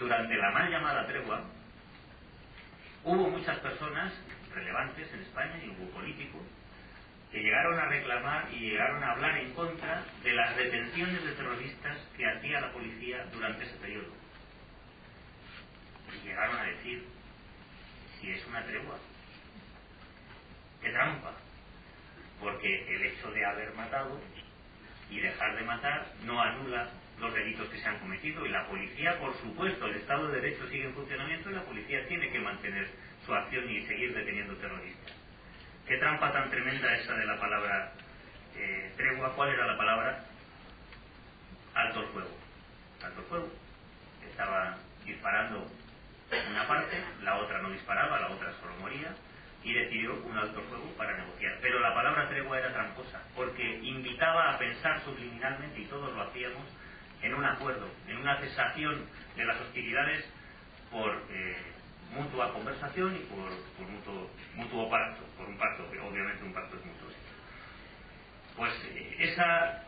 durante la mal llamada tregua hubo muchas personas relevantes en España y hubo políticos que llegaron a reclamar y llegaron a hablar en contra de las detenciones de terroristas que hacía la policía durante ese periodo. Y llegaron a decir, si es una tregua, ¡qué trampa! Porque el hecho de haber matado y dejar de matar no anula los delitos que se han cometido, y la policía, por supuesto, el Estado de Derecho sigue en funcionamiento y la policía tiene que mantener su acción y seguir deteniendo terroristas. ¿Qué trampa tan tremenda esa de la palabra tregua? ¿Cuál era la palabra? Alto el fuego. Alto el fuego. Estaba disparando una parte, la otra no disparaba, la otra solo moría, y decidió un alto el fuego para negociar. Pero la palabra tregua era tramposa, porque invitaba a pensar subliminalmente, y todos lo hacíamos, en un acuerdo, en una cesación de las hostilidades por mutua conversación y por mutuo pacto, por un pacto, que obviamente un pacto es mutuo. Pues esa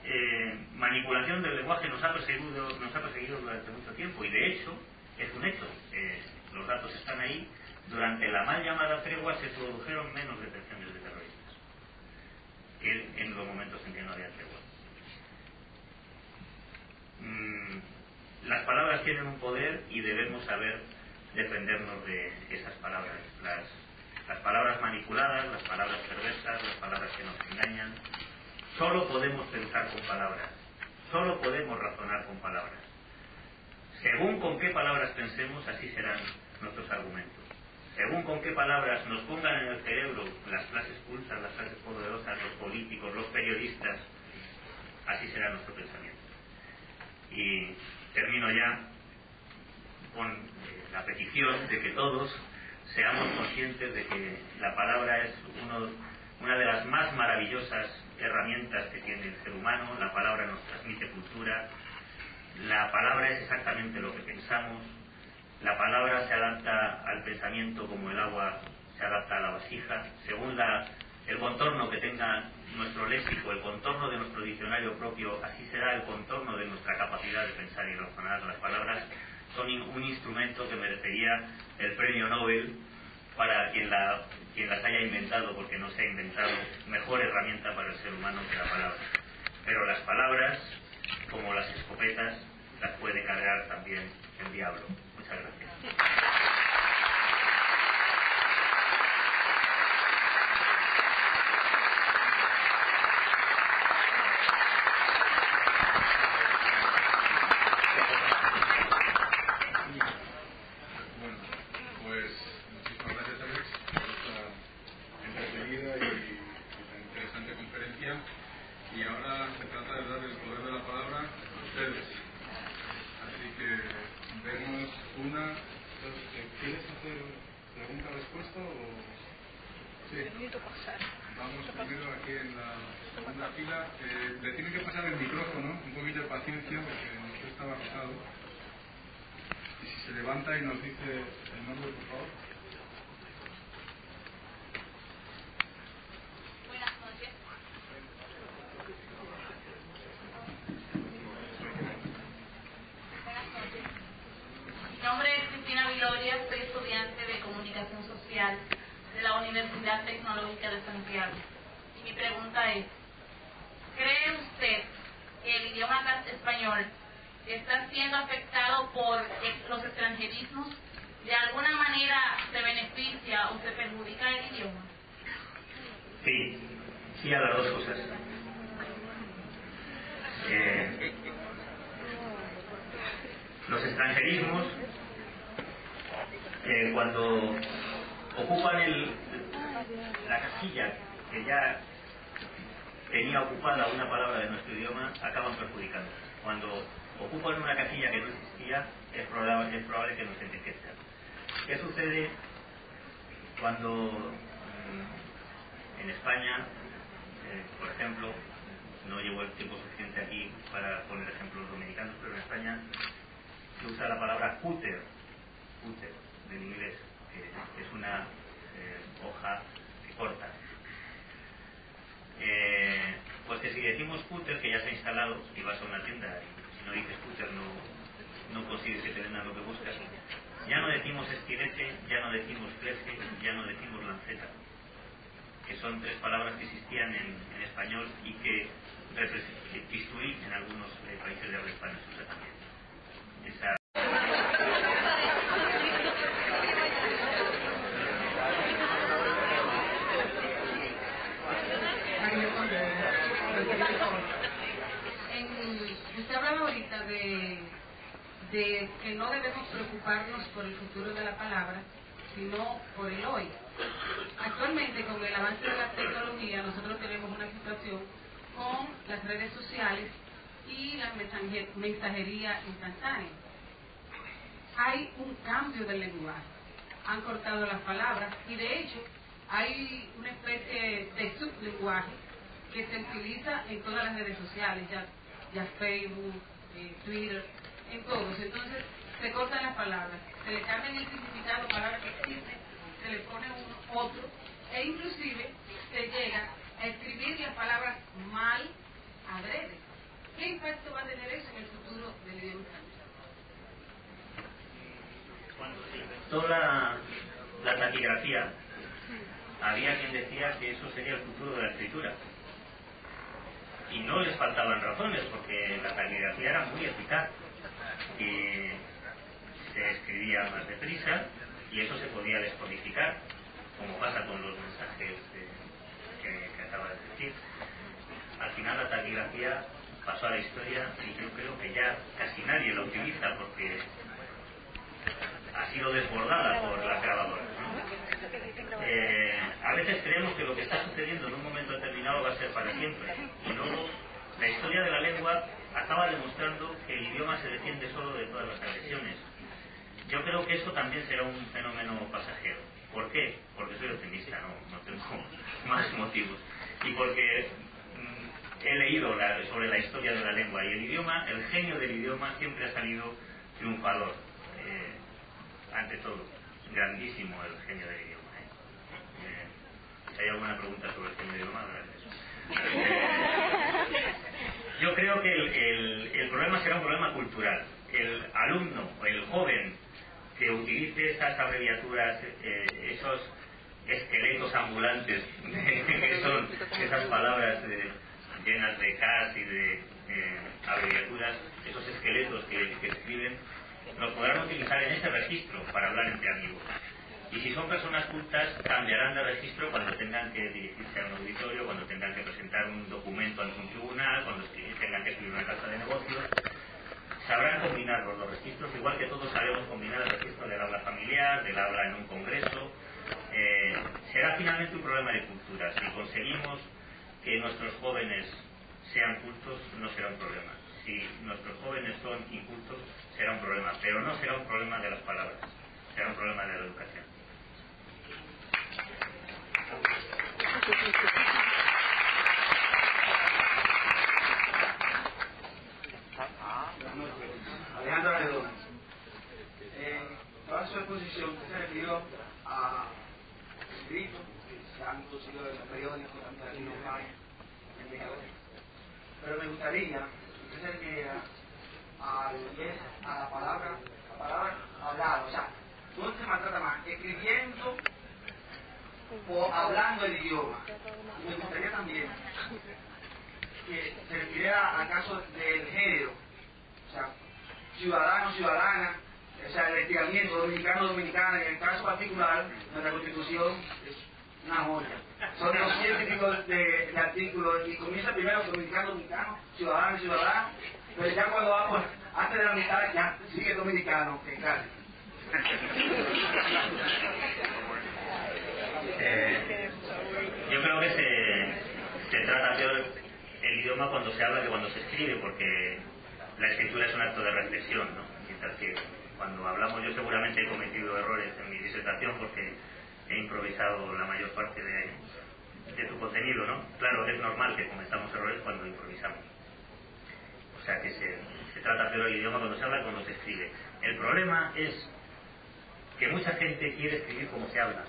manipulación del lenguaje nos ha perseguido durante mucho tiempo, y de hecho es un hecho, los datos están ahí. Durante la mal llamada tregua se produjeron menos detenciones de terroristas que en los momentos en que no había tregua. Las palabras tienen un poder y debemos saber defendernos de esas palabras. Las palabras manipuladas, las palabras perversas, las palabras que nos engañan. Solo podemos pensar con palabras, solo podemos razonar con palabras. Según con qué palabras pensemos, así serán nuestros argumentos. Según con qué palabras nos pongan en el cerebro las clases cultas, las clases poderosas, los políticos, los periodistas, así será nuestro pensamiento. Y termino ya con la petición de que todos seamos conscientes de que la palabra es una de las más maravillosas herramientas que tiene el ser humano. La palabra nos transmite cultura, la palabra es exactamente lo que pensamos, la palabra se adapta al pensamiento como el agua se adapta a la vasija, según el contorno que tenga nuestro léxico, el contorno de nuestro diccionario propio, así será el contorno de nuestra capacidad de pensar y razonar. Las palabras son un instrumento que merecería el premio Nobel para quien las haya inventado, porque no se ha inventado mejor herramienta para el ser humano que la palabra. Pero las palabras, como las escopetas, las puede cargar también el diablo. Muchas gracias. Y ahora se trata de dar el poder de la palabra a ustedes. Así que vemos una, dos, ¿quieres hacer pregunta-respuesta o...? Sí. Vamos primero aquí en la segunda fila. Le tienen que pasar el micrófono, un poquito de paciencia porque nos cuesta bajado. Y si se levanta y nos dice el nombre, por favor. Mi nombre es Cristina Viloria, soy estudiante de Comunicación Social de la Universidad Tecnológica de Santiago. Y mi pregunta es, ¿cree usted que el idioma español está siendo afectado por los extranjerismos? ¿De alguna manera se beneficia o se perjudica el idioma? Sí a las dos cosas. Los extranjerismos, cuando ocupan la casilla que ya tenía ocupada una palabra de nuestro idioma, acaban perjudicando. Cuando ocupan una casilla que no existía, es probable que nos enriquezcan. ¿Qué sucede cuando en España, por ejemplo, no llevo el tiempo suficiente aquí para poner ejemplos dominicanos, pero en España se usa la palabra cúter del inglés, que es una hoja que corta. Pues que si decimos cúter, que ya se ha instalado, y vas a una tienda y si no dices cúter no consigues que te vendan lo que buscas. Ya no decimos estilete, ya no decimos fleje, ya no decimos lanceta, que son tres palabras que existían en español y que bisturí en algunos países de habla hispana se usa también. Usted hablaba ahorita de que no debemos preocuparnos por el futuro de la palabra, sino por el hoy. Actualmente, con el avance de la tecnología, nosotros tenemos una situación con las redes sociales y la mensajería instantánea. Hay un cambio del lenguaje, han cortado las palabras y de hecho hay una especie de sublenguaje que se utiliza en todas las redes sociales, ya Facebook, Twitter, en todos. Entonces se cortan las palabras, se le cambian el significado, palabras que existen, se le pone otro, e inclusive se llega a escribir las palabras mal adrede. ¿Qué impacto va a tener eso en el futuro del idioma español? Cuando se inventó la taquigrafía, había quien decía que eso sería el futuro de la escritura. Y no les faltaban razones, porque la taquigrafía era muy eficaz. Y se escribía más deprisa y eso se podía descodificar, como pasa con los mensajes que acaba de decir. Al final la taquigrafía pasó a la historia y yo creo que ya casi nadie la utiliza porque ha sido desbordada por las grabadoras, ¿no? A veces creemos que lo que está sucediendo en un momento determinado va a ser para siempre y luego la historia de la lengua acaba demostrando que el idioma se defiende solo de todas las agresiones. Yo creo que eso también será un fenómeno pasajero. ¿Por qué? Porque soy optimista, no tengo más motivos. Y porque he leído sobre la historia de la lengua y el idioma, el genio del idioma siempre ha salido triunfador. Ante todo, grandísimo el genio del idioma. Si hay alguna pregunta sobre el genio del idioma, yo creo que el problema será un problema cultural. El alumno o el joven que utilice esas abreviaturas, esos esqueletos ambulantes, que son esas palabras llenas de Ks y de abreviaturas, esos esqueletos que escriben, los podrán utilizar en ese registro para hablar entre amigos. Y si son personas cultas, cambiarán de registro cuando tengan que dirigirse a un auditorio, cuando tengan que presentar un documento ante un tribunal, cuando tengan que escribir una carta de negocios. Sabrán combinar los registros, igual que todos sabemos combinar el registro del habla familiar, del habla en un congreso. Será finalmente un problema de cultura. Si conseguimos que nuestros jóvenes sean cultos, no será un problema. Si nuestros jóvenes son incultos, será un problema, pero no será un problema de las palabras, será un problema de la educación. Alejandro Redondo, en toda su exposición se refirió a escritos que se han producido en los periódicos, tanto aquí en España, en Ecuador. Pero me gustaría que usted se refiriera a la palabra hablada, o sea, ¿dónde se maltrata más? ¿Escribiendo o hablando el idioma? Me gustaría también que se refiriera al caso del género, o sea, ciudadano, ciudadana, o sea, el estiramiento dominicano, dominicana. En el caso particular, nuestra Constitución es una joya. Son 200 y pico de artículos y comienza primero dominicano, dominicano, ciudadano, ciudadana, pero ya cuando vamos antes de la mitad ya sigue dominicano, que claro. Yo creo que se trata peor el idioma cuando se habla que cuando se escribe, porque la escritura es un acto de reflexión, ¿no? Mientras que cuando hablamos, yo seguramente he cometido errores en mi disertación porque he improvisado la mayor parte de tu contenido, ¿no? Claro, es normal que cometamos errores cuando improvisamos. O sea que se trata peor el idioma cuando se habla que cuando se escribe. El problema es que mucha gente quiere escribir como se habla,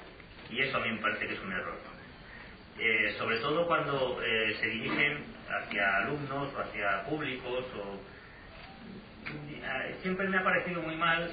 y eso a mí me parece que es un error. Sobre todo cuando se dirigen hacia alumnos o hacia públicos o siempre me ha parecido muy mal